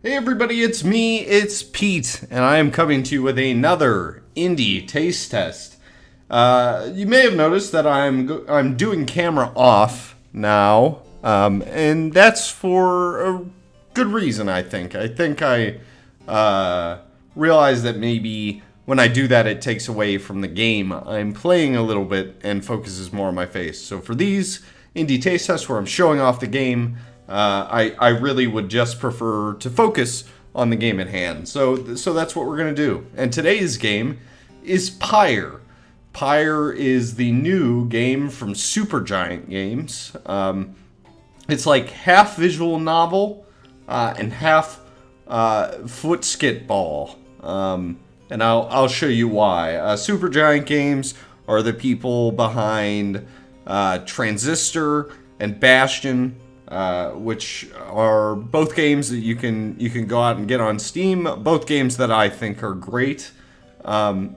Hey everybody, it's me, it's Pete, and I am coming to you with another indie taste test. You may have noticed that I'm doing camera off now, and that's for a good reason. I realized that maybe when I do that, it takes away from the game I'm playing a little bit and focuses more on my face. So for these indie taste tests where I'm showing off the game, I really would just prefer to focus on the game at hand. So that's what we're going to do. And today's game is Pyre. Pyre is the new game from Supergiant Games. It's like half visual novel and half foot skitball. And I'll show you why. Supergiant Games are the people behind Transistor and Bastion, which are both games that you can go out and get on Steam. Both games that I think are great. And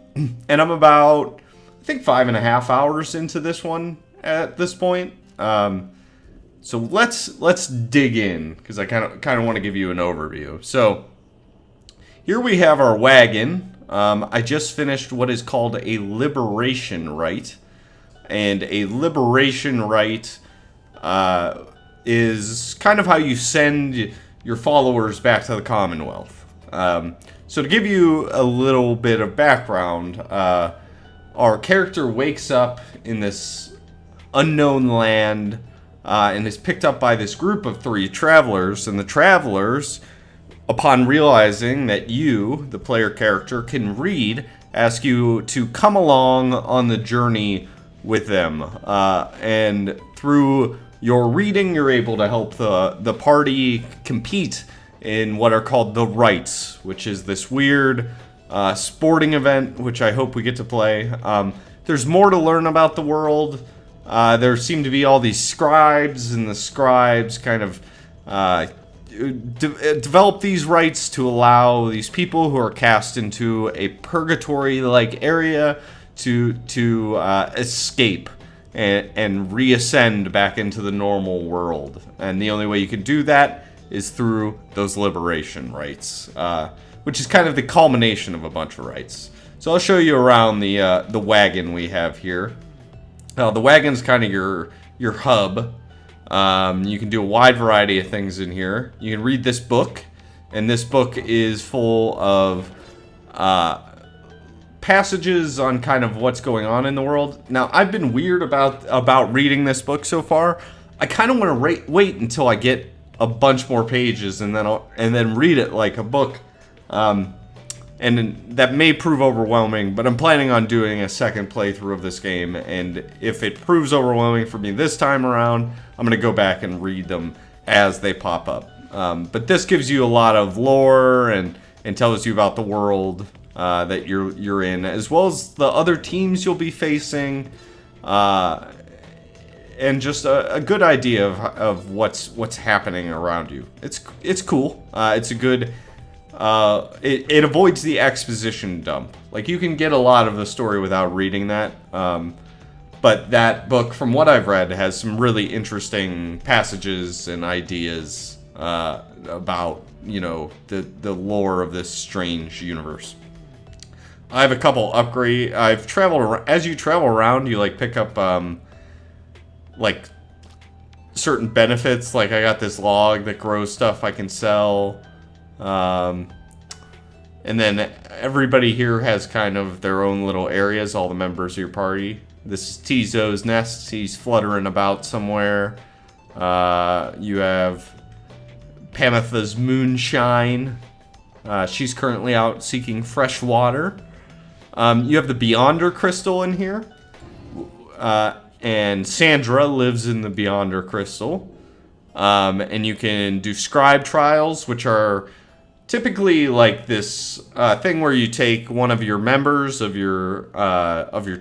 I'm about, I think, 5.5 hours into this one at this point. So let's dig in, because I kind of want to give you an overview. So here we have our wagon. I just finished what is called a liberation rite, and a liberation rite is kind of how you send your followers back to the Commonwealth. So to give you a little bit of background, our character wakes up in this unknown land and is picked up by this group of 3 travelers, and the travelers, upon realizing that you, the player character, can read, ask you to come along on the journey with them. And through your reading, you're able to help the party compete in what are called the rites, which is this weird sporting event, which I hope we get to play. There's more to learn about the world. There seem to be all these scribes, and the scribes kind of develop these rites to allow these people who are cast into a purgatory-like area to escape and reascend back into the normal world. And the only way you can do that is through those liberation rites, which is kind of the culmination of a bunch of rites. So I'll show you around the wagon we have here. The wagon's kind of your hub. You can do a wide variety of things in here. You can read this book, and this book is full of passages on kind of what's going on in the world. Now, I've been weird about reading this book so far. I kind of want to wait until I get a bunch more pages and then read it like a book. And that may prove overwhelming, but I'm planning on doing a second playthrough of this game, and if it proves overwhelming for me this time around, I'm going to go back and read them as they pop up. But this gives you a lot of lore and tells you about the world that you're in, as well as the other teams you'll be facing, and just a good idea of what's happening around you. It's cool. It's a good. It avoids the exposition dump. Like, you can get a lot of the story without reading that. But that book, from what I've read, has some really interesting passages and ideas about, the lore of this strange universe. I have a couple upgrade. I've traveled around. As you travel around, you pick up certain benefits. Like, I got this log that grows stuff I can sell. And then everybody here has kind of their own little areas, all the members of your party. This is Tizo's nest. He's fluttering about somewhere. You have Pamitha's moonshine. She's currently out seeking fresh water. You have the Beyonder crystal in here. And Sandra lives in the Beyonder crystal. And you can do scribe trials, which are typically like this thing where you take one of your members of your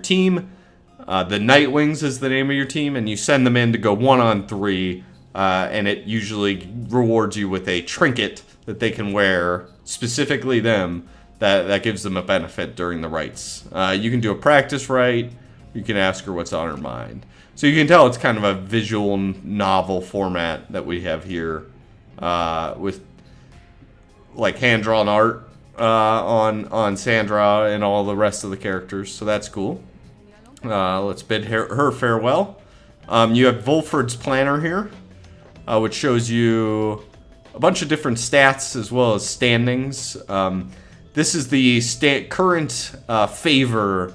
team. The Nightwings is the name of your team, and you send them in to go 1-on-3, and it usually rewards you with a trinket that they can wear, specifically them, that gives them a benefit during the rites. You can do a practice rite. You can ask her what's on her mind. So you can tell it's kind of a visual novel format that we have here, with like hand-drawn art on Sandra and all the rest of the characters, so that's cool. Let's bid her farewell. You have Volford's Planner here, which shows you a bunch of different stats as well as standings. This is the current favor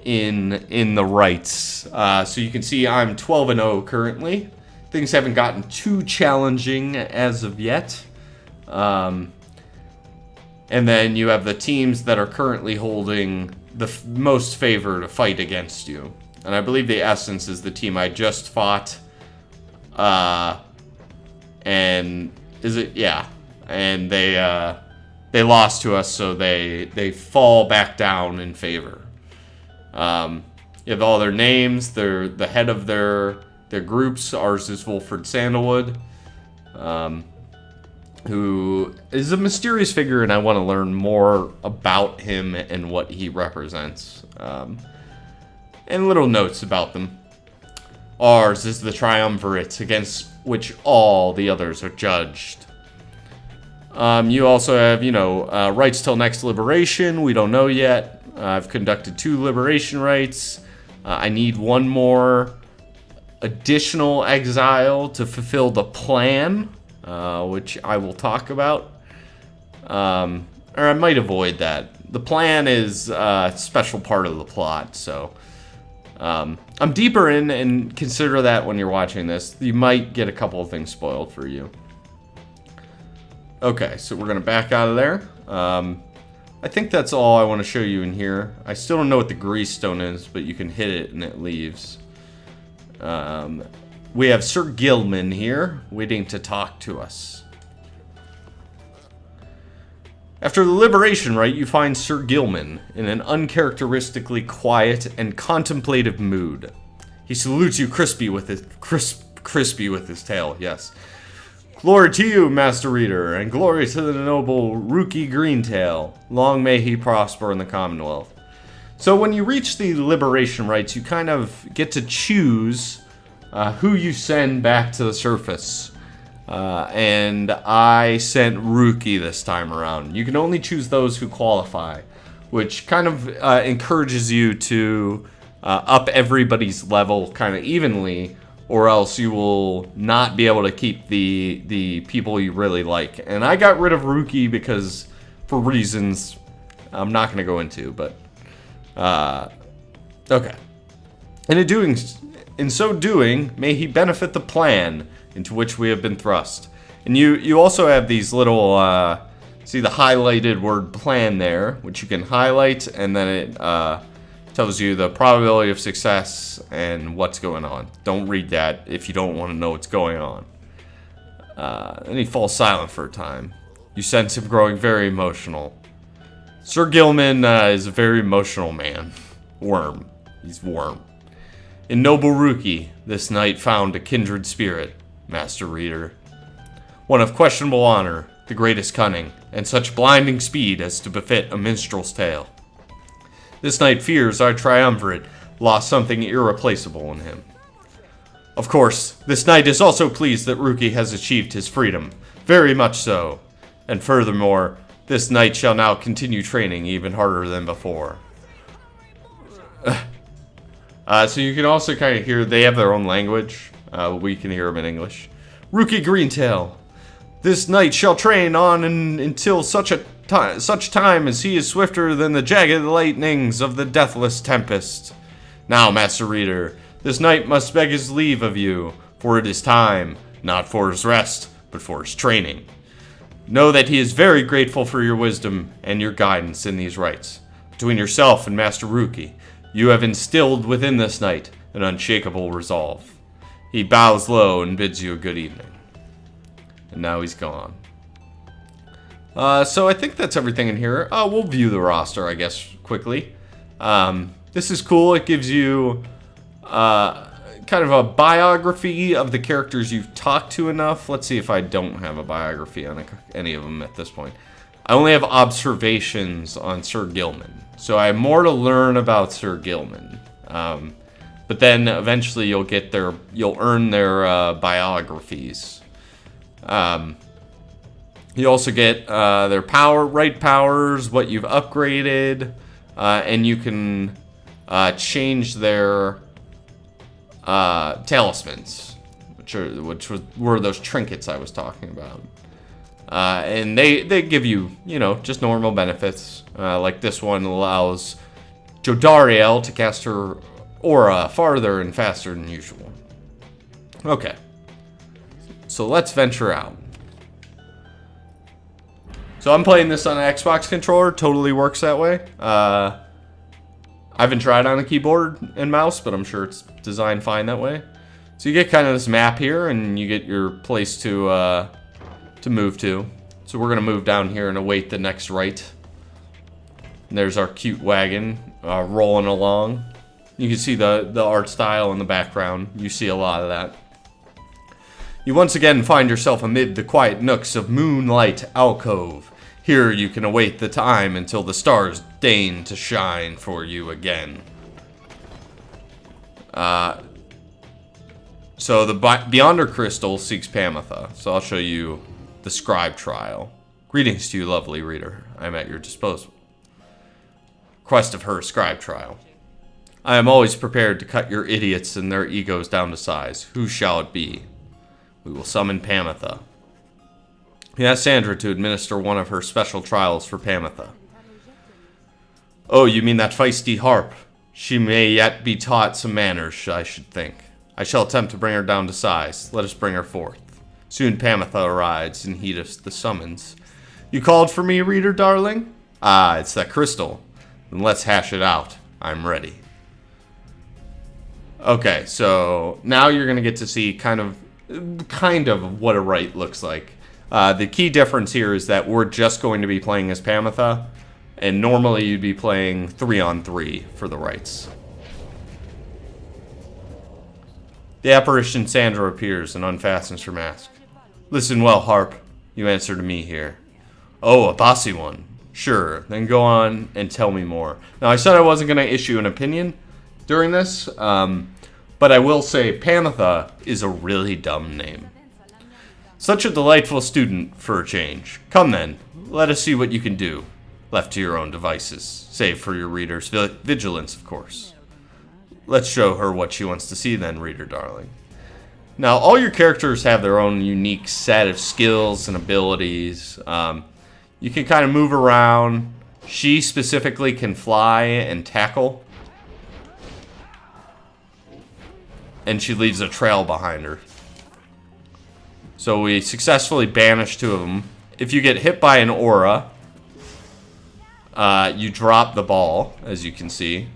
in the rights. So you can see I'm 12-0 currently. Things haven't gotten too challenging as of yet. And then you have the teams that are currently holding the most favor to fight against you. And I believe the Essence is the team I just fought. And is it? Yeah. And they lost to us, so they fall back down in favor. You have all their names. They're the head of their groups. Ours is Wolford Sandalwood, who is a mysterious figure, and I want to learn more about him and what he represents. And little notes about them. Ours is the triumvirate against which all the others are judged. You also have, rights till next liberation. We don't know yet. I've conducted 2 liberation rites. I need 1 more additional exile to fulfill the plan, which I will talk about. Or I might avoid that. The plan is a special part of the plot, so I'm deeper in, and consider that when you're watching this. You might get a couple of things spoiled for you. Okay, so we're going to back out of there. I think that's all I want to show you in here. I still don't know what the grease stone is, but you can hit it and it leaves. We have Sir Gilman here, waiting to talk to us. After the liberation rite, you find Sir Gilman in an uncharacteristically quiet and contemplative mood. He salutes you crispy with his tail, yes. Glory to you, Master Reader, and glory to the noble Rookie Greentail. Long may he prosper in the Commonwealth. So when you reach the liberation rites, you kind of get to choose who you send back to the surface. And I sent Rookie this time around. You can only choose those who qualify, which kind of encourages you to up everybody's level kind of evenly, or else you will not be able to keep the people you really like. And I got rid of Rookie because, for reasons I'm not going to go into, but okay. In so doing, may he benefit the plan into which we have been thrust. And you also have these little, see the highlighted word plan there, which you can highlight, and then it tells you the probability of success and what's going on. Don't read that if you don't want to know what's going on. And he falls silent for a time. You sense him growing very emotional. Sir Gilman is a very emotional man. Worm. He's Worm. In noble Rookie, this knight found a kindred spirit, Master Reader. One of questionable honor, the greatest cunning, and such blinding speed as to befit a minstrel's tale. This knight fears our triumvirate lost something irreplaceable in him. Of course, this knight is also pleased that Rookie has achieved his freedom, very much so. And furthermore, this knight shall now continue training even harder than before. So you can also kind of hear, they have their own language. We can hear them in English. Rookie Greentail. This knight shall train on until such time as he is swifter than the jagged lightnings of the deathless tempest. Now, Master Reader, this knight must beg his leave of you, for it is time, not for his rest, but for his training. Know that he is very grateful for your wisdom and your guidance in these rites. Between yourself and Master Rookie, you have instilled within this knight an unshakable resolve. He bows low and bids you a good evening. And now he's gone. So I think that's everything in here. We'll view the roster, I guess, quickly. This is cool. It gives you kind of a biography of the characters you've talked to enough. Let's see if I don't have a biography on any of them at this point. I only have observations on Sir Gilman. So I have more to learn about Sir Gilman. But then eventually you'll earn their biographies. You also get their right powers, what you've upgraded, and you can change their talismans, which were those trinkets I was talking about. And they give you, just normal benefits. Like this one allows Jodariel to cast her aura farther and faster than usual. Okay. So let's venture out. So I'm playing this on an Xbox controller. Totally works that way. I haven't tried on a keyboard and mouse, but I'm sure it's designed fine that way. So you get kind of this map here, and you get your place to move to. So we're gonna move down here and await the next right. And there's our cute wagon rolling along. You can see the art style in the background. You see a lot of that. You once again find yourself amid the quiet nooks of Moonlight Alcove. Here you can await the time until the stars deign to shine for you again. So the Beyonder Crystal seeks Pamitha. So I'll show you the Scribe Trial. Greetings to you, lovely reader. I am at your disposal. Quest of her Scribe Trial. I am always prepared to cut your idiots and their egos down to size. Who shall it be? We will summon Pamitha. He asked Sandra to administer one of her special trials for Pamitha. Oh, you mean that feisty harp? She may yet be taught some manners, I should think. I shall attempt to bring her down to size. Let us bring her forth. Soon Pamitha arrives and heedeth the summons. You called for me, reader darling? Ah, it's that crystal. Then let's hash it out. I'm ready. Okay, so now you're going to get to see kind of what a right looks like. The key difference here is that we're just going to be playing as Pamitha, and normally you'd be playing 3-on-3 for the rights. The apparition Sandra appears and unfastens her mask. Listen well, Harp. You answer to me here. Oh, a bossy one. Sure, then go on and tell me more. Now, I said I wasn't going to issue an opinion during this, but I will say Pamitha is a really dumb name. Such a delightful student for a change. Come then, let us see what you can do. Left to your own devices, save for your reader's vigilance, of course. Let's show her what she wants to see then, reader darling. Now, all your characters have their own unique set of skills and abilities. You can kind of move around. She specifically can fly and tackle. And she leaves a trail behind her. So we successfully banished 2 of them. If you get hit by an aura, you drop the ball, as you can see.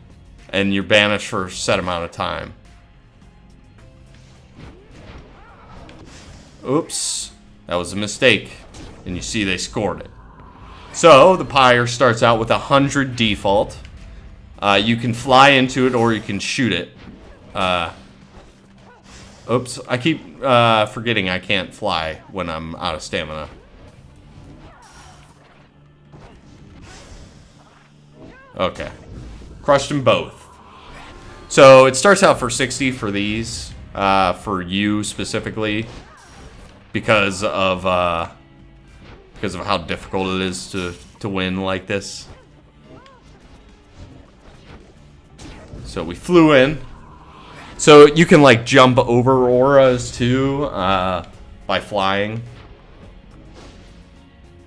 And you're banished for a set amount of time. Oops. That was a mistake. And you see they scored it. So, the Pyre starts out with 100 default. You can fly into it or you can shoot it. Oops. I keep forgetting I can't fly when I'm out of stamina. Okay. Crushed them both. So, it starts out for 60 for these. For you specifically. Because of how difficult it is to win like this. So we flew in. So you can like jump over auras too by flying.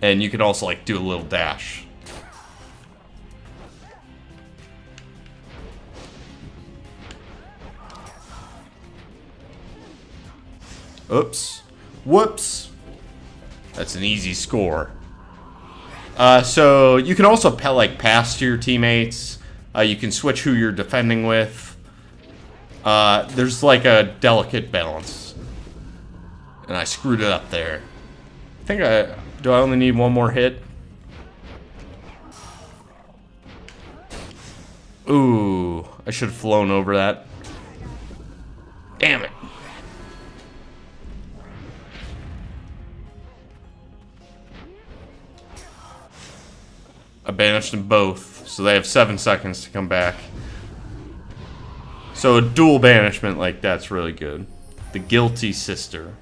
And you can also like do a little dash. Oops. Whoops. That's an easy score. So you can also pass to your teammates. You can switch who you're defending with. There's like a delicate balance. And I screwed it up there. Do I only need one more hit? Ooh, I should have flown over that. Damn it. I banished them both, so they have 7 seconds to come back. So a dual banishment like that's really good. The Guilty Sister.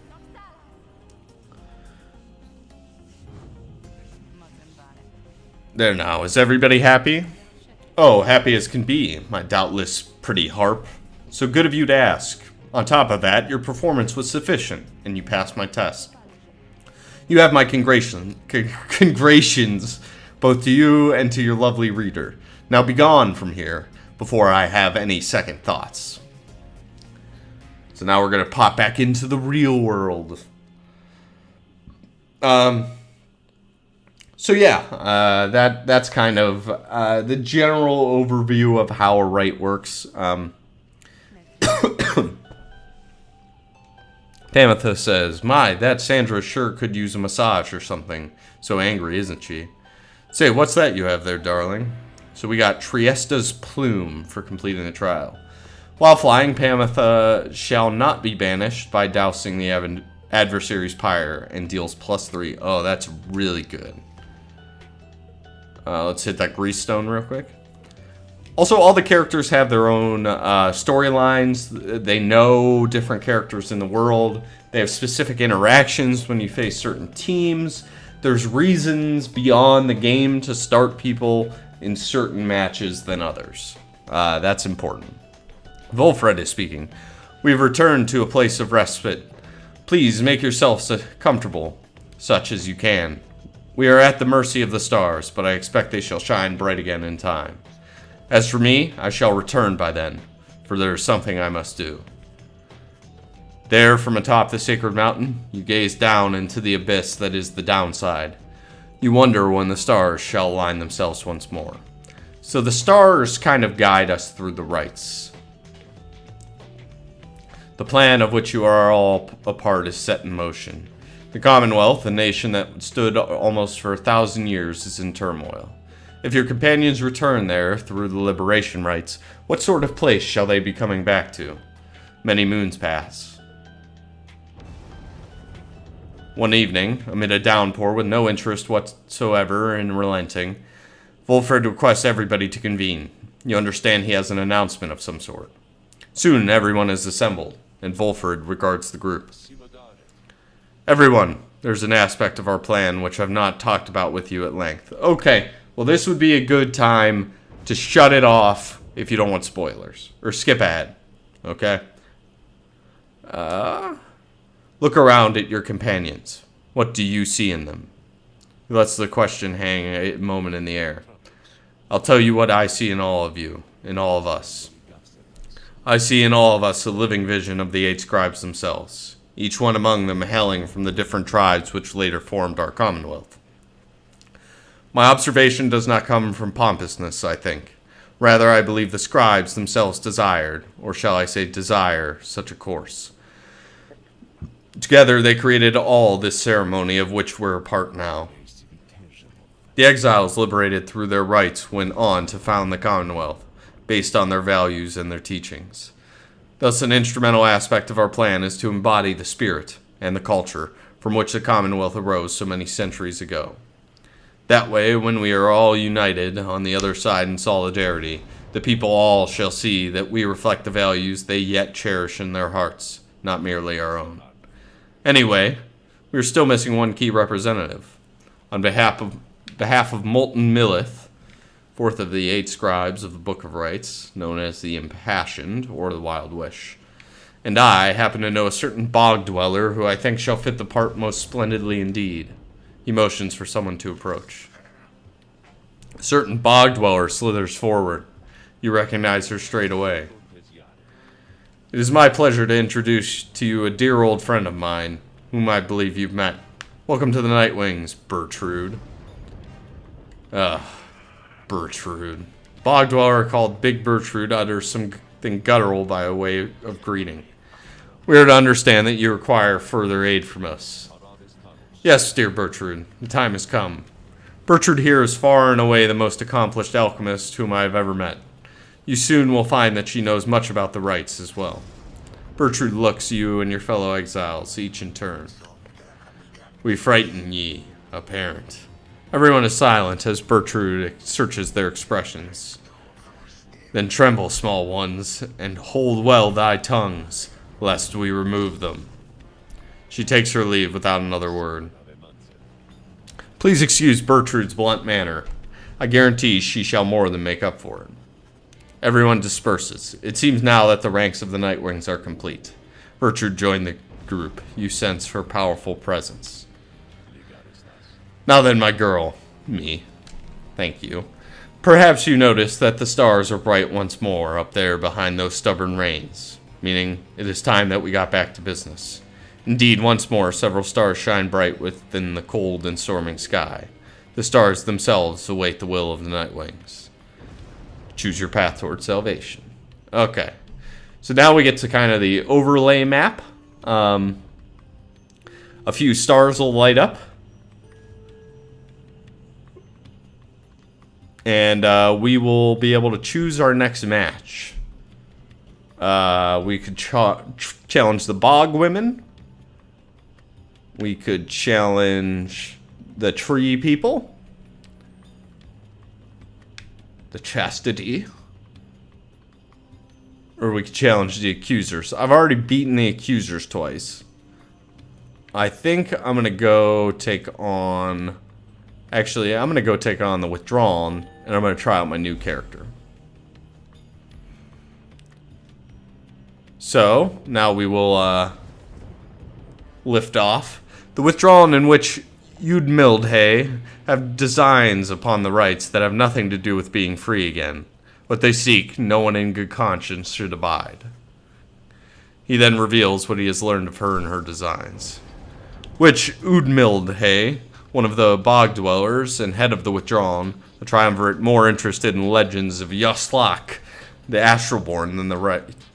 There now, is everybody happy? Oh, happy as can be, my doubtless pretty harp. So good of you to ask. On top of that, your performance was sufficient, and you passed my test. You have my congratulations, both to you and to your lovely reader. Now be gone from here, before I have any second thoughts. So now we're going to pop back into the real world. So yeah, that's kind of the general overview of how a rite works. Tamitha says, "My, that Sandra sure could use a massage or something. So angry, isn't she? Say, what's that you have there, darling?" So we got Triesta's Plume for completing the trial. While flying, Tamitha shall not be banished by dousing the adversary's pyre and deals +3. Oh, that's really good. Let's hit that grease stone real quick. Also, all the characters have their own storylines. They know different characters in the world. They have specific interactions when you face certain teams. There's reasons beyond the game to start people in certain matches than others. That's important. Volfred is speaking. "We've returned to a place of respite. Please make yourselves comfortable, such as you can. We are at the mercy of the stars, but I expect they shall shine bright again in time. As for me, I shall return by then, for there is something I must do." There, from atop the sacred mountain, you gaze down into the abyss that is the downside. You wonder when the stars shall align themselves once more. So the stars kind of guide us through the rites. The plan of which you are all a part is set in motion. The Commonwealth, a nation that stood almost for 1,000 years, is in turmoil. If your companions return there through the liberation rites, what sort of place shall they be coming back to? Many moons pass. One evening, amid a downpour with no interest whatsoever in relenting, Volfred requests everybody to convene. You understand he has an announcement of some sort. Soon everyone is assembled, and Volfred regards the group. "Everyone, there's an aspect of our plan which I've not talked about with you at length." Okay, well this would be a good time to shut it off if you don't want spoilers. Or skip ahead, okay? Look around at your companions. What do you see in them? He lets the question hang a moment in the air. I'll tell you what I see in all of you, in all of us. I see in all of us a living vision of the 8 scribes themselves, each one among them hailing from the different tribes which later formed our Commonwealth. My observation does not come from pompousness, I think. Rather, I believe the scribes themselves desired, or shall I say desire, such a course. Together they created all this ceremony of which we're a part now. The exiles liberated through their rites went on to found the Commonwealth, based on their values and their teachings. Thus, an instrumental aspect of our plan is to embody the spirit and the culture from which the Commonwealth arose so many centuries ago. That way, when we are all united on the other side in solidarity, the people all shall see that we reflect the values they yet cherish in their hearts, not merely our own. Anyway, we are still missing one key representative. On behalf of Molten Millith, fourth of the 8 scribes of the Book of Rites, known as the Impassioned, or the Wild Wish. And I happen to know a certain bog dweller who I think shall fit the part most splendidly indeed. He motions for someone to approach. A certain bog dweller slithers forward. You recognize her straight away. It is my pleasure to introduce to you a dear old friend of mine, whom I believe you've met. Welcome to the Nightwings, Bertrude. Bertrude. Bog dweller called Big Bertrude utters something guttural by way of greeting. We are to understand that you require further aid from us. Yes, dear Bertrude, the time has come. Bertrude here is far and away the most accomplished alchemist whom I have ever met. You soon will find that she knows much about the rites as well. Bertrude looks you and your fellow exiles, each in turn. We frighten ye, apparent. Everyone is silent as Bertrude searches their expressions. Then tremble, small ones, and hold well thy tongues, lest we remove them. She takes her leave without another word. Please excuse Bertrude's blunt manner. I guarantee she shall more than make up for it. Everyone disperses. It seems now that the ranks of the Nightwings are complete. Gertrude joined the group. You sense her powerful presence. Now then, my girl. Me. Thank you. Perhaps you notice that the stars are bright once more up there behind those stubborn rains, meaning it is time that we got back to business. Indeed, once more, several stars shine bright within the cold and storming sky. The stars themselves await the will of the Nightwings. Choose your path toward salvation. Okay. So now we get to kind of the overlay map. A few stars will light up. And we will be able to choose our next match. We could challenge the Bog Women. We could challenge the Tree People. The Chastity. Or we could challenge the Accusers. I've already beaten the Accusers twice. I think I'm going to go take on... Actually, I'm going to go take on the Withdrawn, and I'm going to try out my new character. So, now we will lift off. The Withdrawn, in which Udmildhay have designs upon the rights that have nothing to do with being free again. What they seek, no one in good conscience should abide. He then reveals what he has learned of her and her designs. Which Udmildhay, one of the bog dwellers and head of the Withdrawn, a triumvirate more interested in legends of Yaslak, the Astralborn,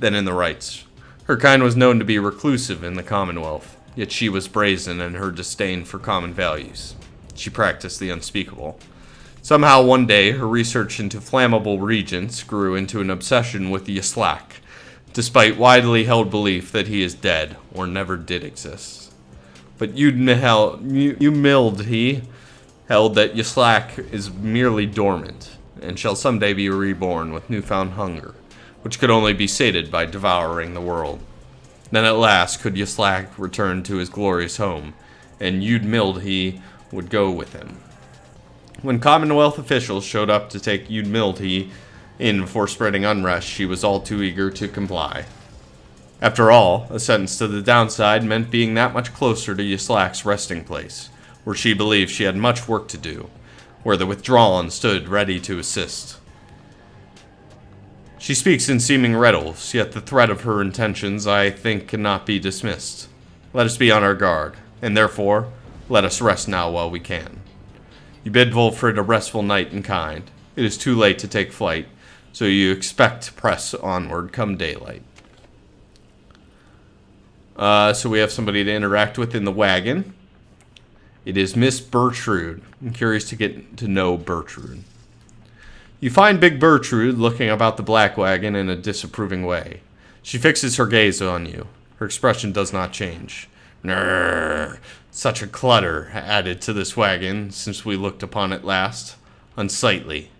than in the rites. Her kind was known to be reclusive in the Commonwealth, yet she was brazen in her disdain for common values. She practiced the unspeakable. Somehow one day, her research into flammable reagents grew into an obsession with Yaslak, despite widely held belief that he is dead or never did exist. But Udmildhay held that Yaslak is merely dormant, and shall someday be reborn with newfound hunger, which could only be sated by devouring the world. Then at last could Yaslak return to his glorious home, and Udmildhay would go with him. When Commonwealth officials showed up to take Udmildhay in for spreading unrest, she was all too eager to comply. After all, a sentence to the downside meant being that much closer to Yaslak's resting place, where she believed she had much work to do, where the Withdrawn stood ready to assist. She speaks in seeming riddles, yet the threat of her intentions, I think, cannot be dismissed. Let us be on our guard, and therefore, let us rest now while we can. You bid Volfred a restful night in kind. It is too late to take flight, so you expect to press onward come daylight. So we have somebody to interact with in the wagon. It is Miss Bertrude. I'm curious to get to know Bertrude. You find Big Bertrude looking about the black wagon in a disapproving way. She fixes her gaze on you. Her expression does not change. Nrrr, such a clutter added to this wagon since we looked upon it last. Unsightly.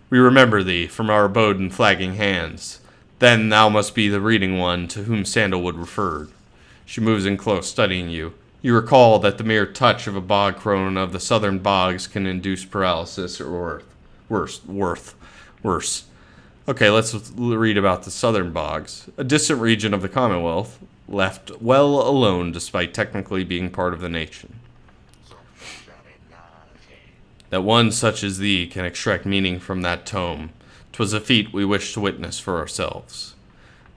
We remember thee from our abode in Flagging Hands. Then thou must be the reading one to whom Sandalwood referred. She moves in close, studying you. You recall that the mere touch of a bog crone of the southern bogs can induce paralysis or worse. Okay, let's read about the southern bogs. A distant region of the Commonwealth, left well alone despite technically being part of the nation. That one such as thee can extract meaning from that tome, 'twas a feat we wish to witness for ourselves.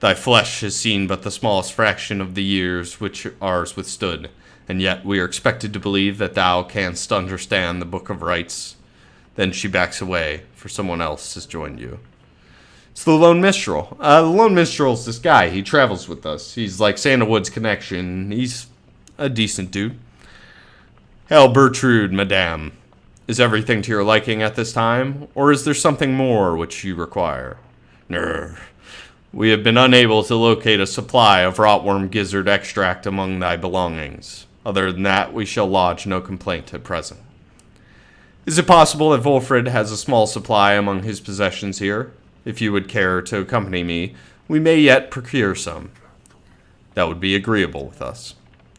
Thy flesh has seen but the smallest fraction of the years which ours withstood, and yet we are expected to believe that thou canst understand the Book of Rites. Then she backs away, for someone else has joined you. It's the Lone Minstrel. The Lone Minstrel's this guy. He travels with us. He's like Sandalwood's connection. He's a decent dude. Hail Bertrude, madame. Is everything to your liking at this time, or is there something more which you require? Nrr. We have been unable to locate a supply of rotworm gizzard extract among thy belongings. Other than that, we shall lodge no complaint at present. Is it possible that Volfred has a small supply among his possessions here? If you would care to accompany me, we may yet procure some. That would be agreeable with us.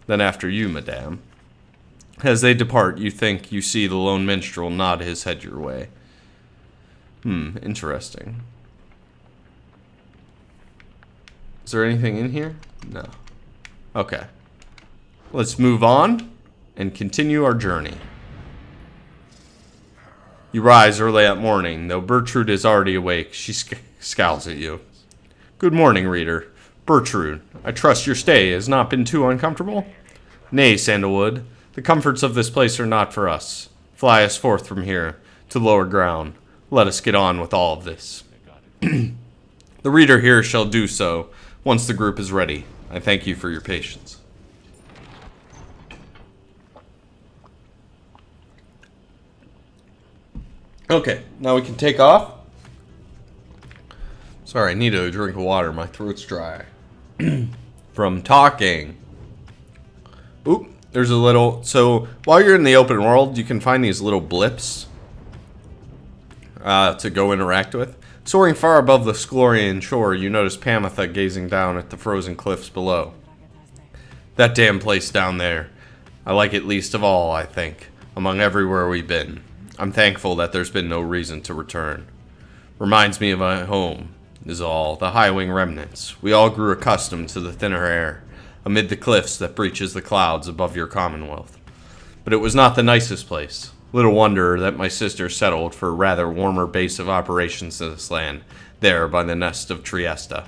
Then after you, madame. As they depart, you think you see the Lone Minstrel nod his head your way. Interesting. Is there anything in here? No. Okay. Let's move on and continue our journey. You rise early that morning. Though Bertrude is already awake, she scowls at you. Good morning, reader. Bertrude, I trust your stay has not been too uncomfortable? Nay, Sandalwood, the comforts of this place are not for us. Fly us forth from here to lower ground. Let us get on with all of this. The reader here shall do so once the group is ready. I thank you for your patience. Okay, now we can take off. Sorry, I need a drink of water. My throat's dry. From talking. Oop, there's a little... So, while you're in the open world, you can find these little blips to go interact with. Soaring far above the Sclorian shore, you notice Pamitha gazing down at the frozen cliffs below. That damn place down there. I like it least of all, I think, among everywhere we've been. I'm thankful that there's been no reason to return. Reminds me of my home, is all. The high-wing remnants. We all grew accustomed to the thinner air, amid the cliffs that breaches the clouds above your commonwealth. But it was not the nicest place. Little wonder that my sister settled for a rather warmer base of operations in this land, there by the nest of Trieste.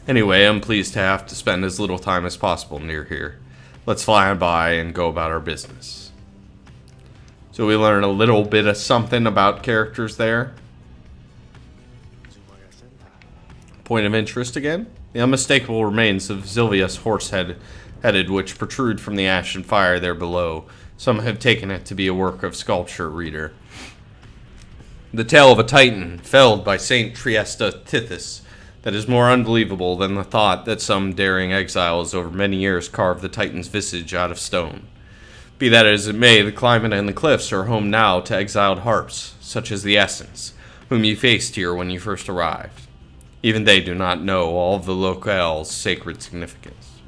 Anyway, I'm pleased to have to spend as little time as possible near here. Let's fly on by and go about our business. So we learn a little bit of something about characters there. Point of interest again. The unmistakable remains of Zilvius horse-headed which protrude from the ash and fire there below. Some have taken it to be a work of sculpture, reader. The tale of a titan felled by Saint Trieste Tithys that is more unbelievable than the thought that some daring exiles over many years carved the titan's visage out of stone. Be that as it may, the climate and the cliffs are home now to exiled harps, such as the Essence, whom you faced here when you first arrived. Even they do not know all of the locale's sacred significance.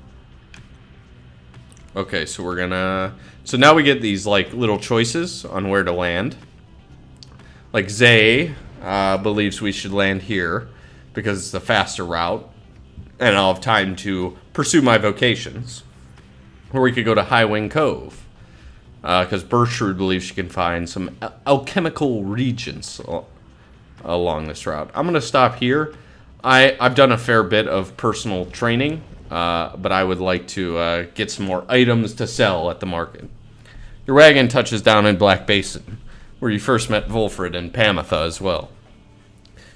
Okay, so we're gonna... So now we get these, like, little choices on where to land. Like, Zay believes we should land here, because it's the faster route, and I'll have time to pursue my vocations. Or we could go to High-Wing Cove. Because Bertrude believes she can find some alchemical regions along this route. I'm going to stop here. I've done a fair bit of personal training, but I would like to get some more items to sell at the market. Your wagon touches down in Black Basin, where you first met Volfred and Pamitha as well.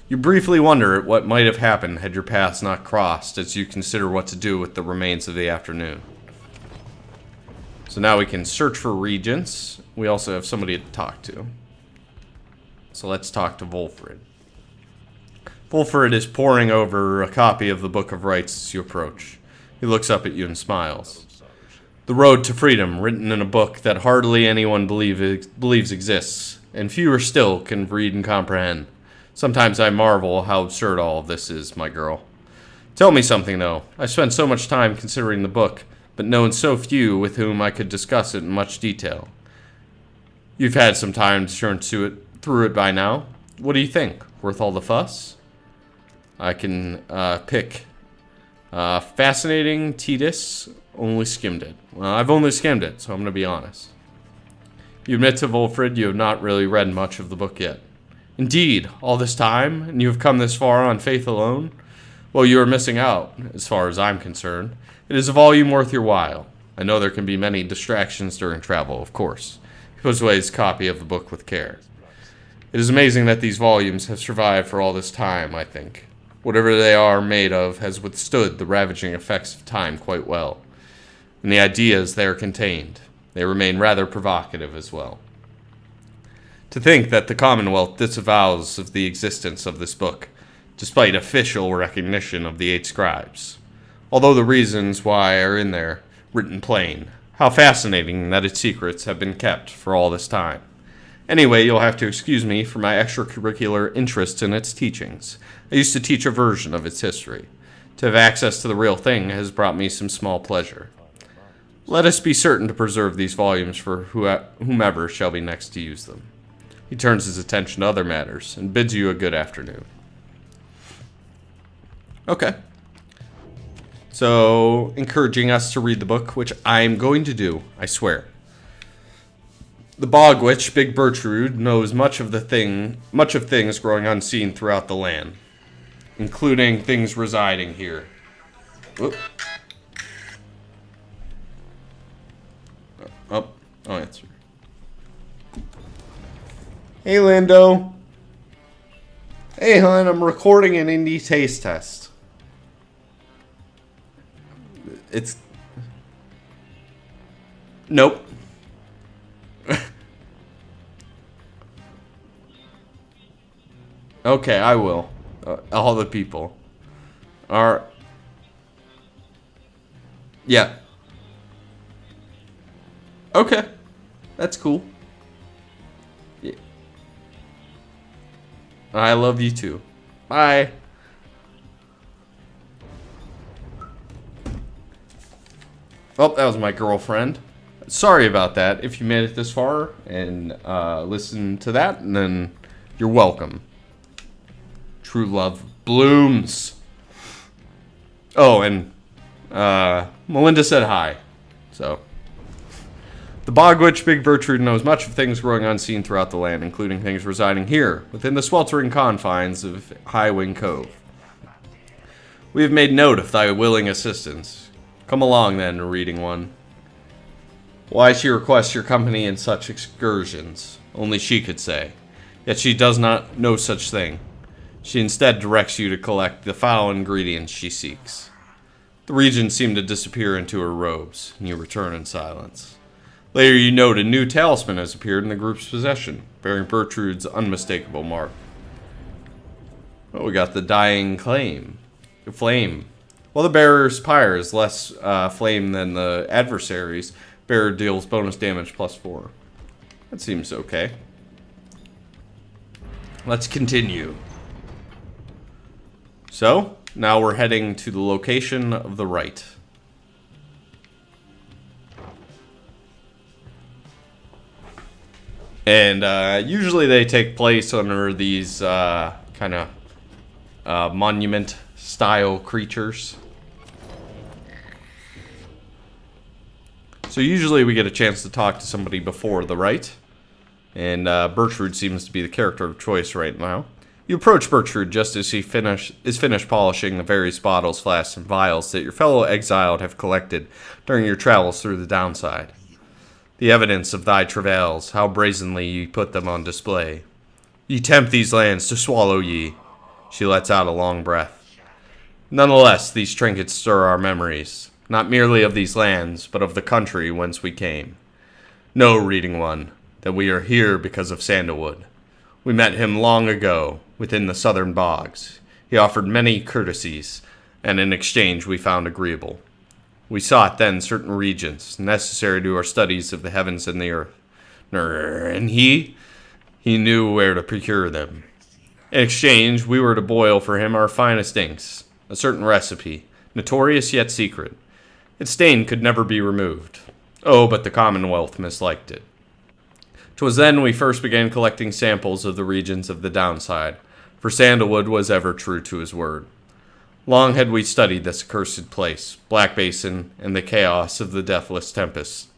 You briefly wonder at what might have happened had your paths not crossed as you consider what to do with the remains of the afternoon. So now we can search for regents. We also have somebody to talk to. So let's talk to Volfred. Volfred is poring over a copy of the Book of Rites as you approach. He looks up at you and smiles. The road to freedom, written in a book that hardly anyone believes exists, and fewer still can read and comprehend. Sometimes I marvel how absurd all of this is, my girl. Tell me something, though. I spent so much time considering the book, but known so few with whom I could discuss it in much detail. You've had some time to turn through it by now. What do you think? Worth all the fuss? I can pick fascinating, tedious, only skimmed it. Well, I've only skimmed it, so I'm going to be honest. You admit to Volfred you have not really read much of the book yet. Indeed, all this time, and you have come this far on faith alone? Well, you are missing out, as far as I'm concerned. It is a volume worth your while. I know there can be many distractions during travel, of course. He puts away his copy of the book with care. It is amazing that these volumes have survived for all this time, I think. Whatever they are made of has withstood the ravaging effects of time quite well. And the ideas there contained, they remain rather provocative as well. To think that the Commonwealth disavows of the existence of this book, despite official recognition of the 8 scribes. Although the reasons why are in there, written plain. How fascinating that its secrets have been kept for all this time. Anyway, you'll have to excuse me for my extracurricular interest in its teachings. I used to teach a version of its history. To have access to the real thing has brought me some small pleasure. Let us be certain to preserve these volumes for whomever shall be next to use them. He turns his attention to other matters and bids you a good afternoon. Okay. So, encouraging us to read the book, which I'm going to do, I swear. The bog witch, Big Bertrude, knows much of things growing unseen throughout the land, including things residing here. Whoop. Oh, I'll answer. Hey, Lando. Hey, hon, I'm recording an indie taste test. It's... Nope. Okay, I will. All the people are... Yeah. Okay. That's cool. Yeah. I love you too. Bye. Oh, that was my girlfriend. Sorry about that. If you made it this far and listened to that, then you're welcome. True love blooms. Oh, and Melinda said hi. So, the bog witch Big Bertrude knows much of things growing unseen throughout the land, including things residing here, within the sweltering confines of High Wing Cove. We have made note of thy willing assistance. Come along then, reading one. Why she requests your company in such excursions, only she could say. Yet she does not know such thing. She instead directs you to collect the foul ingredients she seeks. The regent seemed to disappear into her robes, and you return in silence. Later you note a new talisman has appeared in the group's possession, bearing Bertrude's unmistakable mark. Well, we got the dying flame. While the bearer's pyre is less flame than the adversary's, bearer deals bonus damage +4. That seems okay. Let's continue. So, now we're heading to the location of the rite. And usually they take place under these kind of monument-style creatures. So usually we get a chance to talk to somebody before the rite. And Bertrude seems to be the character of choice right now. You approach Bertrude just as he is finished polishing the various bottles, flasks, and vials that your fellow exiled have collected during your travels through the downside. The evidence of thy travails, how brazenly ye put them on display. Ye tempt these lands to swallow ye. She lets out a long breath. Nonetheless, these trinkets stir our memories, not merely of these lands, but of the country whence we came. Know, reading one, that we are here because of Sandalwood. We met him long ago, within the southern bogs. He offered many courtesies, and in exchange we found agreeable. We sought then certain regions, necessary to our studies of the heavens and the earth. And he knew where to procure them. In exchange, we were to boil for him our finest inks, a certain recipe, notorious yet secret. Its stain could never be removed. Oh, but the Commonwealth misliked it. 'Twas then we first began collecting samples of the regions of the downside, for Sandalwood was ever true to his word. Long had we studied this accursed place, Black Basin, and the chaos of the deathless tempest,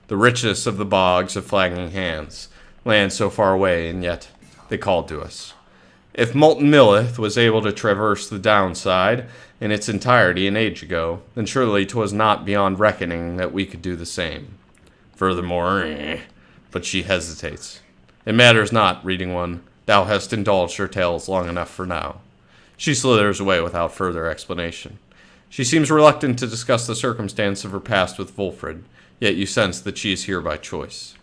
the richness of the bogs of flagging hands, land so far away, and yet they called to us. If Molten Millith was able to traverse the downside in its entirety an age ago, then surely 'twas not beyond reckoning that we could do the same. Furthermore, but she hesitates. It matters not, reading one. Thou hast indulged her tales long enough for now. She slithers away without further explanation. She seems reluctant to discuss the circumstance of her past with Wolfred, yet you sense that she is here by choice.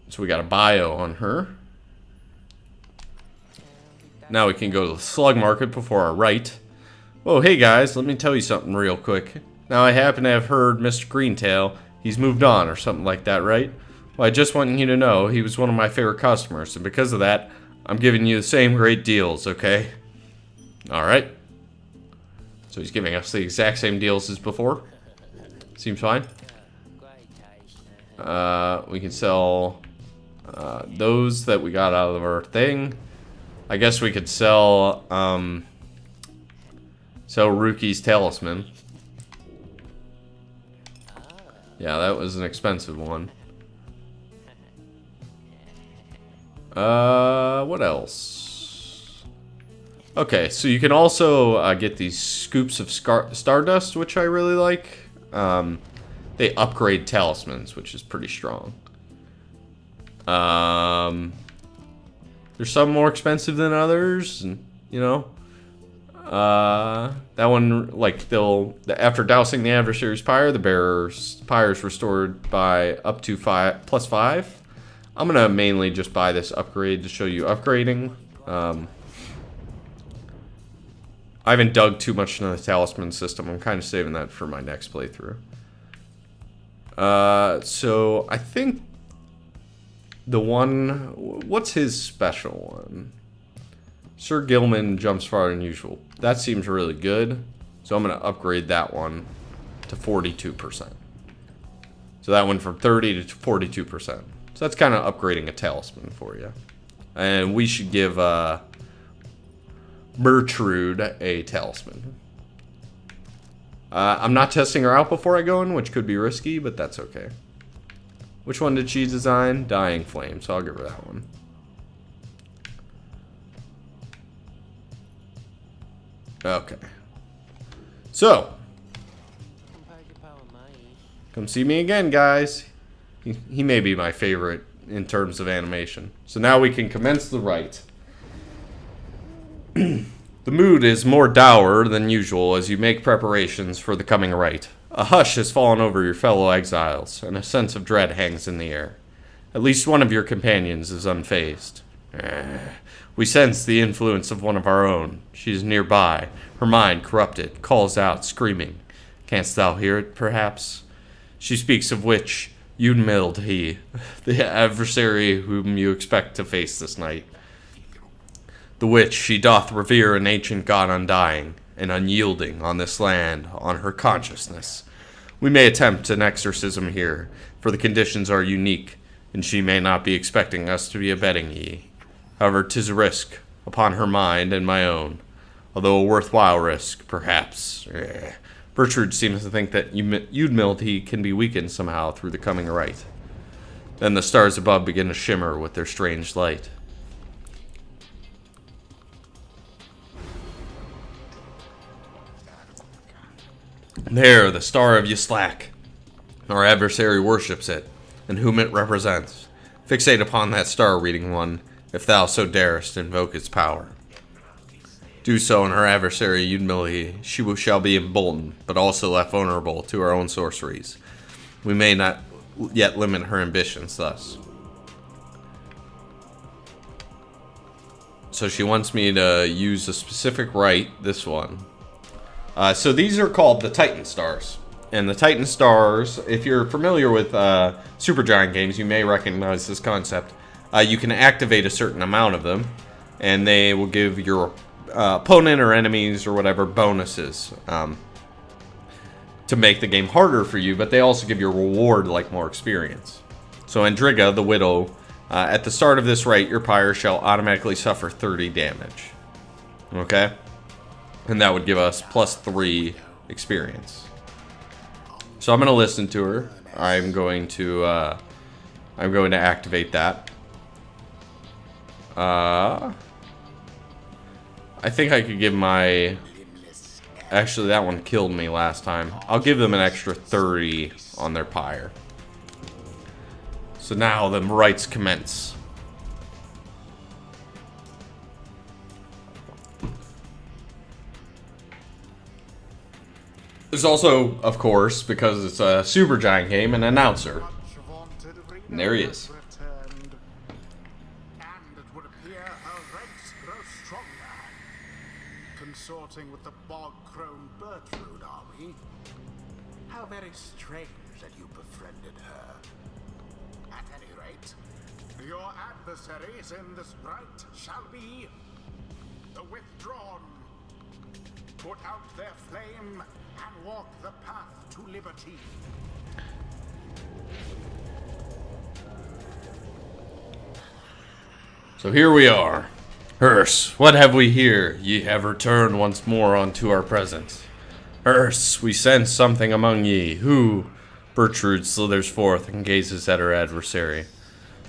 So we got a bio on her. Now we can go to the slug market before our rite. Whoa, hey guys, let me tell you something real quick. Now I happen to have heard Mr. Greentail, he's moved on or something like that, right? Well, I just want you to know he was one of my favorite customers, and because of that, I'm giving you the same great deals, okay? Alright. So he's giving us the exact same deals as before. Seems fine. We can sell those that we got out of our thing. I guess we could sell Ruki's talisman. Yeah, that was an expensive one. What else? Okay, so you can also get these scoops of stardust, which I really like. They upgrade talismans, which is pretty strong. There's some more expensive than others, and, you know. That one, like, after dousing the adversary's pyre, the bearer's pyre is restored by up to +5. I'm gonna mainly just buy this upgrade to show you upgrading. I haven't dug too much into the talisman system. I'm kind of saving that for my next playthrough. So I think the one, what's his special one? Sir Gilman jumps farther than usual. That seems really good. So I'm going to upgrade that one to 42%. So that went from 30 to 42%. So that's kind of upgrading a talisman for you. And we should give Bertrude a talisman. I'm not testing her out before I go in, which could be risky, but that's okay. Which one did she design? Dying Flame, so I'll give her that one. Okay. So, come see me again, guys. He may be my favorite in terms of animation. So now we can commence the rite. The mood is more dour than usual as you make preparations for the coming rite. A hush has fallen over your fellow exiles, and a sense of dread hangs in the air. At least one of your companions is unfazed. We sense the influence of one of our own. She is nearby, her mind corrupted, calls out, screaming. Canst thou hear it, perhaps? She speaks of witch Yudmildhi, the adversary whom you expect to face this night. The which she doth revere an ancient god undying and unyielding on this land, on her consciousness. We may attempt an exorcism here, for the conditions are unique, and she may not be expecting us to be abetting ye. However, 'tis a risk, upon her mind and my own, although a worthwhile risk, perhaps. Bertrude seems to think that Yudmildhi can be weakened somehow through the coming rite. Then the stars above begin to shimmer with their strange light. There, the star of Yislak. Our adversary worships it, and whom it represents. Fixate upon that star, reading one, if thou so darest invoke its power. Do so, and her adversary Yudmildhi, she shall be emboldened, but also left vulnerable to her own sorceries. We may not yet limit her ambitions thus. So she wants me to use a specific rite, this one. So these are called the Titan Stars. And the Titan Stars, if you're familiar with Supergiant Games, you may recognize this concept. You can activate a certain amount of them, and they will give your opponent or enemies or whatever bonuses to make the game harder for you, but they also give you a reward like more experience. So Andriga, the Widow, at the start of this rite, your pyre shall automatically suffer 30 damage. Okay? And that would give us +3 experience. So I'm going to listen to her. I'm going to activate that. I think I could give my... Actually, that one killed me last time. I'll give them an extra 30 on their pyre. So now the rites commence. There's also, of course, because it's a Supergiant game, an announcer. And there he is. And it would appear her ranks grow stronger. Consorting with the bog-crone Bertrude, are we? How very strange that you befriended her. At any rate, your adversaries in this rite shall be the withdrawn. Put out their flame and walk the path to liberty. So here we are. Hearse, what have we here? Ye have returned once more unto our presence. Hearse, we sense something among ye. Who? Bertrude slithers forth and gazes at her adversary.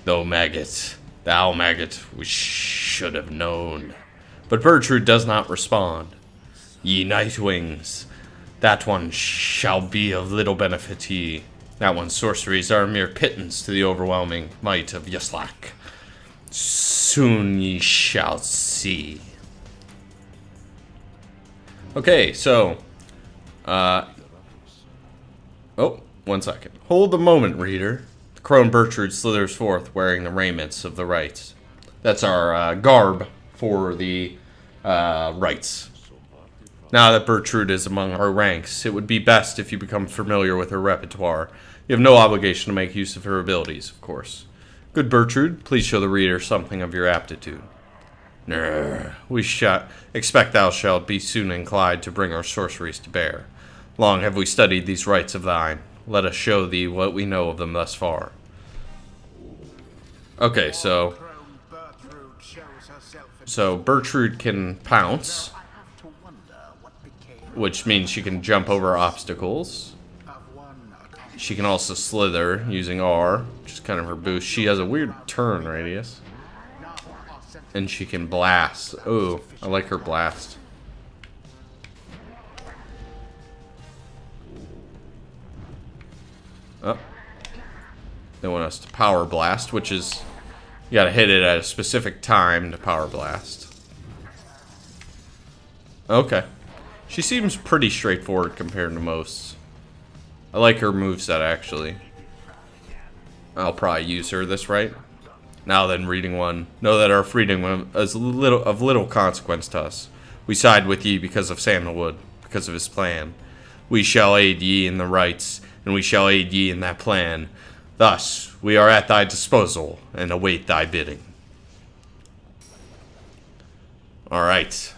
Thou maggot, we should have known. But Bertrude does not respond. Ye Nightwings, that one shall be of little benefit to ye. That one's sorceries are mere pittance to the overwhelming might of Yaslak. Soon ye shall see. Okay, so, oh, 1 second. Hold the moment, reader. The crone Bertrude slithers forth wearing the raiments of the rites. That's our garb for the rites. Now that Bertrude is among our ranks, it would be best if you become familiar with her repertoire. You have no obligation to make use of her abilities, of course. Good Bertrude, please show the reader something of your aptitude. We expect thou shalt be soon inclined to bring our sorceries to bear. Long have we studied these rites of thine. Let us show thee what we know of them thus far. Okay, so Bertrude can pounce, which means she can jump over obstacles. She can also slither using R, which is kind of her boost. She has a weird turn radius. And she can blast. Oh, I like her blast. Oh. They want us to power blast, which is... You gotta hit it at a specific time to power blast. Okay. She seems pretty straightforward compared to most. I like her moveset, actually. I'll probably use her this right. Now then, reading one. Know that our freedom is of little consequence to us. We side with ye because of Sandalwood, because of his plan. We shall aid ye in the rites, and we shall aid ye in that plan. Thus, we are at thy disposal, and await thy bidding. Alright.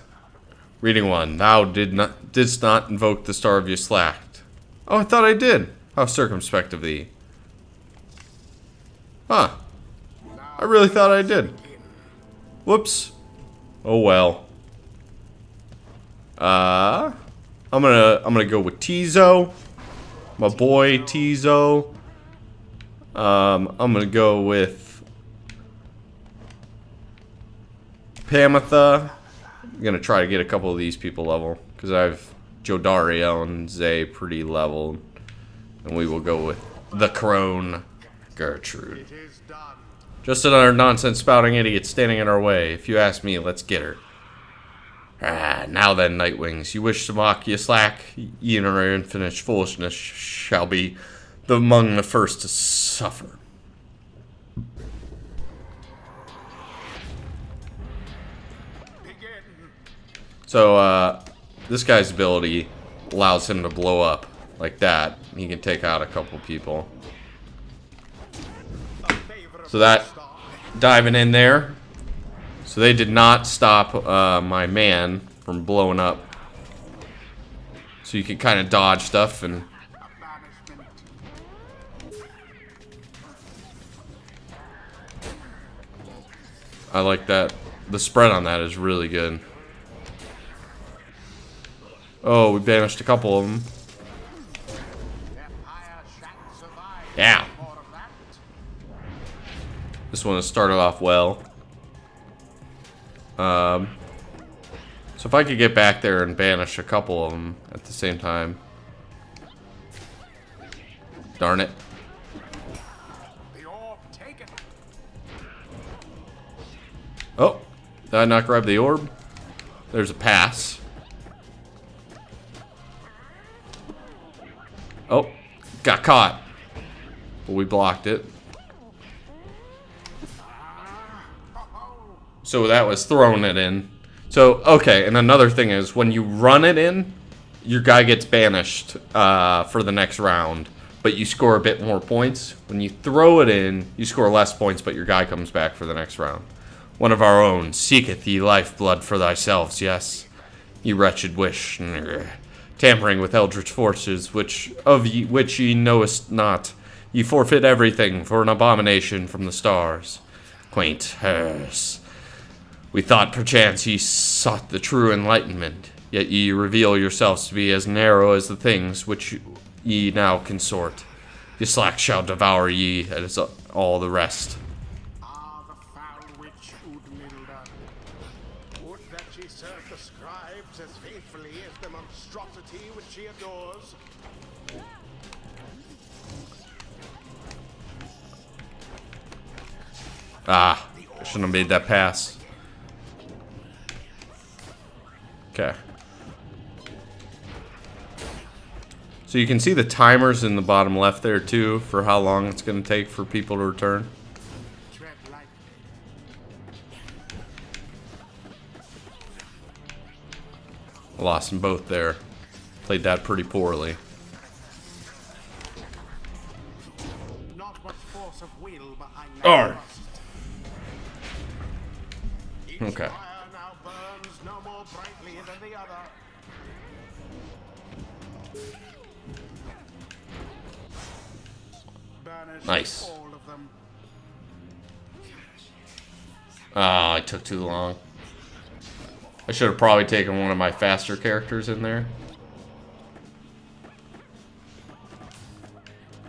Reading one. Thou didst not invoke the Star of Yaslak. Oh, I thought I did. How circumspect of thee. Huh. I really thought I did. Whoops. Oh well. I'm gonna go with Tizo. My boy Tizo. I'm gonna go with Pamitha. I'm gonna try to get a couple of these people level because I have Jodariel and Zay pretty leveled, and we will go with the crone Gertrude. Just another nonsense spouting idiot standing in our way. If you ask me, let's get her. Now then, Nightwings, you wish to mock Yaslak, ye in our infinite foolishness shall be among the first to suffer. So, this guy's ability allows him to blow up like that. He can take out a couple people. So that, diving in there. So they did not stop my man from blowing up. So you can kind of dodge stuff and... I like that. The spread on that is really good. Oh, we banished a couple of them. Yeah. This one has started off well. So if I could get back there and banish a couple of them at the same time. Darn it. Oh, did I not grab the orb? There's a pass. Oh, got caught. But we blocked it. So that was throwing it in. So, okay, and another thing is, when you run it in, your guy gets banished for the next round. But you score a bit more points. When you throw it in, you score less points, but your guy comes back for the next round. One of our own seeketh ye lifeblood for thyselves, yes? Ye wretched wish. Tampering with eldritch forces, which ye knowest not. Ye forfeit everything for an abomination from the stars. Quaint hearse. We thought perchance ye sought the true enlightenment, yet ye reveal yourselves to be as narrow as the things which ye now consort. The slack shall devour ye as all the rest. Ah, the foul witch Udmilda. Would that she served the scribes as faithfully as the monstrosity which she adores. Ah, I shouldn't have made that pass. Okay. So you can see the timers in the bottom left there too for how long it's going to take for people to return. Tread lightly. I lost them both there. Played that pretty poorly. Not much force of will behind Arr. Each Okay. fire now burns no more brightly than the other. Banish Nice. all of them. Ah, I took too long. I should have probably taken one of my faster characters in there.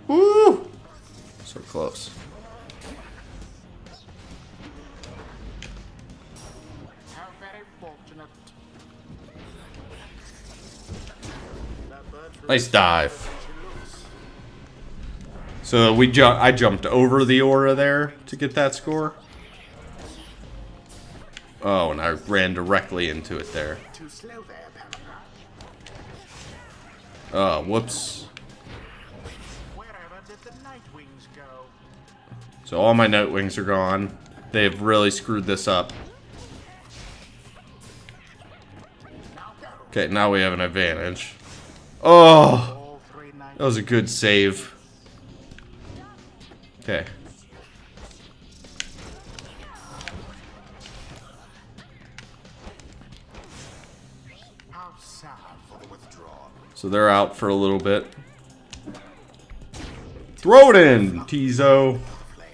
Woo! So close. How very fortunate. That bird Nice dive. she looks. So I jumped over the aura there to get that score. Oh, and I ran directly into it there. Too slow there, Pamela. Oh, whoops. Wherever did the Nightwings go? So all my Nightwings are gone. They've really screwed this up. Now go. Okay, now we have an advantage. Oh, All three Nightwings. that was a good save. Okay. How sad for the withdrawn. So they're out for a little bit. Throw it in, Tizo. Flame.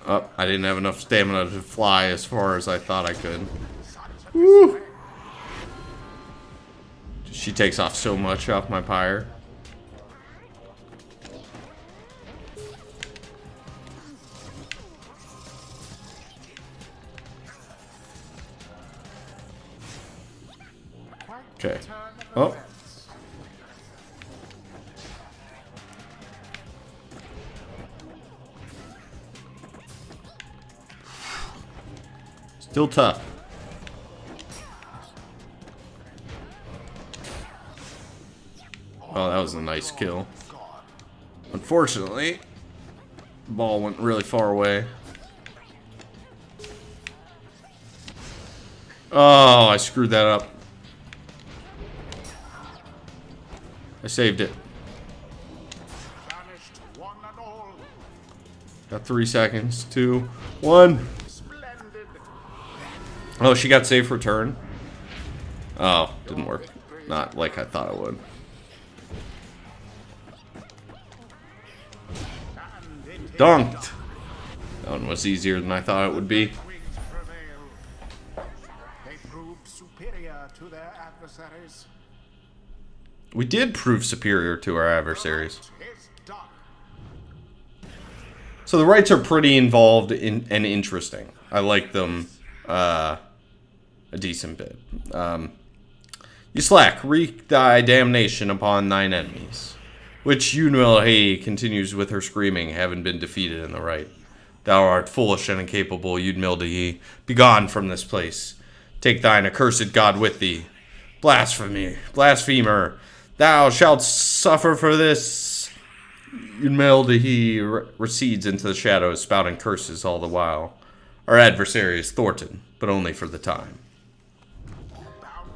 Oh, I didn't have enough stamina to fly as far as I thought I could. Sons of Woo. despair. She takes off so much off my pyre. Quite Okay. the turn of Oh. events. Still tough. Oh, that was a nice kill. Gone. Unfortunately, the ball went really far away. Oh, I screwed that up. I saved it. Banished one and all. Got 3 seconds. 2, 1. Splendid. Oh, she got safe return. Oh, didn't work. Not like I thought it would. And it Dunked. That one was easier than I thought it would be. wings prevail. They proved superior to their adversaries. We did prove superior to our adversaries. It's done. So the rights are pretty involved and interesting. I like them a decent bit. You slack, wreak thy damnation upon thine enemies. Which Yunmil continues with her screaming, having been defeated in the right. Thou art foolish and incapable, Yudmildahi. Begone from this place. Take thine accursed god with thee. Blasphemer, thou shalt suffer for this. Yudmildahi recedes into the shadows, spouting curses all the while. Our adversary is thwarted, but only for the time.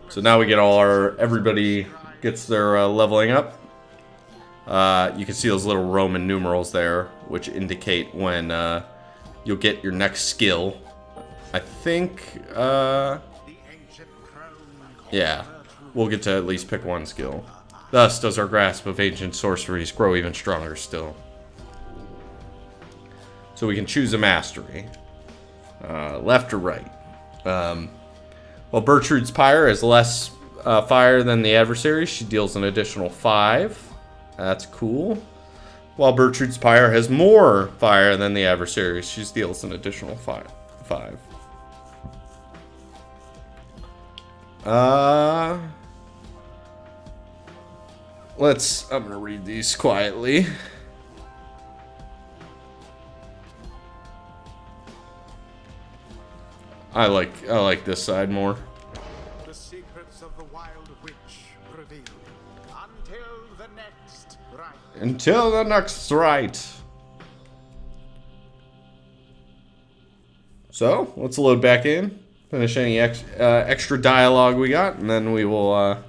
So now we get everybody gets their leveling up. You can see those little Roman numerals there, which indicate when you'll get your next skill. I think, The ancient crone. yeah, we'll get to at least pick one skill. Thus does our grasp of ancient sorceries grow even stronger still. So we can choose a mastery. Left or right. While Bertrude's Pyre has less fire than the adversary, she deals an additional 5. That's cool. While Bertrude's Pyre has more fire than the adversary, she deals an additional 5. I'm gonna read these quietly. I like this side more. The secrets of the Wild Witch revealed. Until the next rite. Until the next rite. So, let's load back in. Finish any extra dialogue we got, and then we will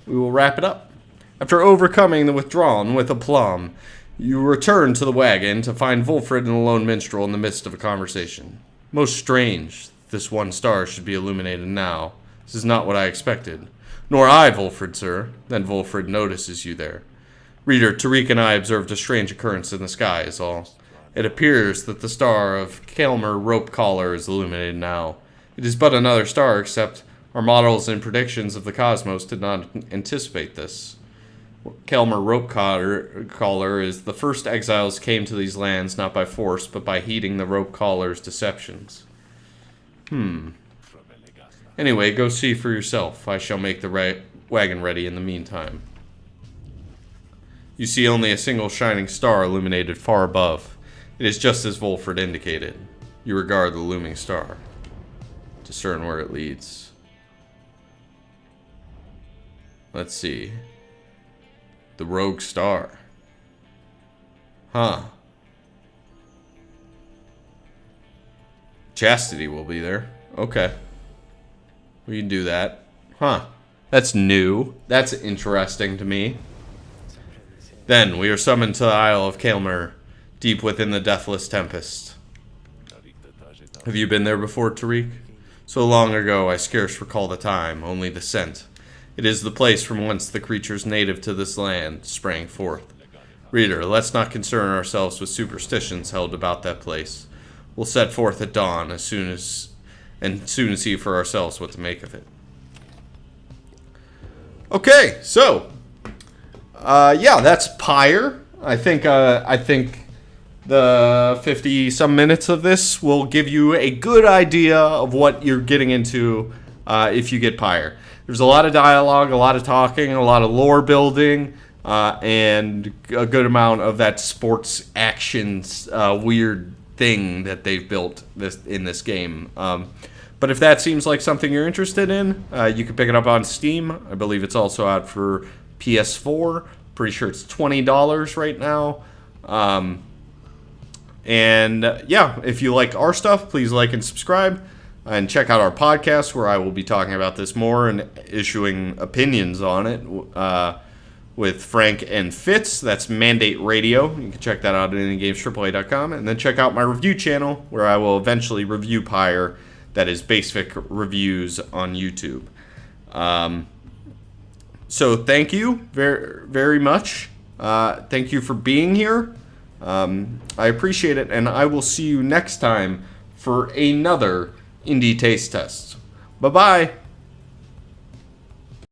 wrap it up. After overcoming the withdrawn with aplomb, you return to the wagon to find Wulfrid and the lone minstrel in the midst of a conversation. Most strange, this one star should be illuminated now. This is not what I expected. Nor I, Wulfrid, sir. Then Wulfrid notices you there. Reader, Tariq and I observed a strange occurrence in the sky is all. It appears that the star of Kelmer Rope Collar is illuminated now. It is but another star, except our models and predictions of the cosmos did not anticipate this. Kelmer Rope Collar is the first exiles came to these lands not by force, but by heeding the Rope Collar's deceptions. Anyway, go see for yourself. I shall make the wagon ready in the meantime. You see only a single shining star illuminated far above. It is just as Wulfrid indicated. You regard the looming star. Discern where it leads. Let's see. The rogue star. Huh. Chastity will be there. Okay. We can do that. Huh. That's new. That's interesting to me. Then we are summoned to the Isle of Kelmer, deep within the deathless tempest. Have you been there before, Tariq? So long ago I scarce recall the time, only the scent. It is the place from whence the creatures native to this land sprang forth. Reader, let's not concern ourselves with superstitions held about that place. We'll set forth at dawn soon see for ourselves what to make of it. Okay, so yeah, that's Pyre. I think the 50 some minutes of this will give you a good idea of what you're getting into if you get Pyre. There's a lot of dialogue, a lot of talking, a lot of lore building, and a good amount of that sports actions weird thing that they've built in this game. But if that seems like something you're interested in, you can pick it up on Steam. I believe it's also out for PS4. Pretty sure it's $20 right now. And yeah, if you like our stuff, please like and subscribe. And check out our podcast, where I will be talking about this more and issuing opinions on it with Frank and Fitz. That's Mandate Radio. You can check that out at IndieGamesAAA.com. And then check out my review channel, where I will eventually review Pyre. That is Basic Reviews on YouTube. So thank you very, very much. Thank you for being here. I appreciate it, and I will see you next time for another Indie Taste Test. Bye-bye.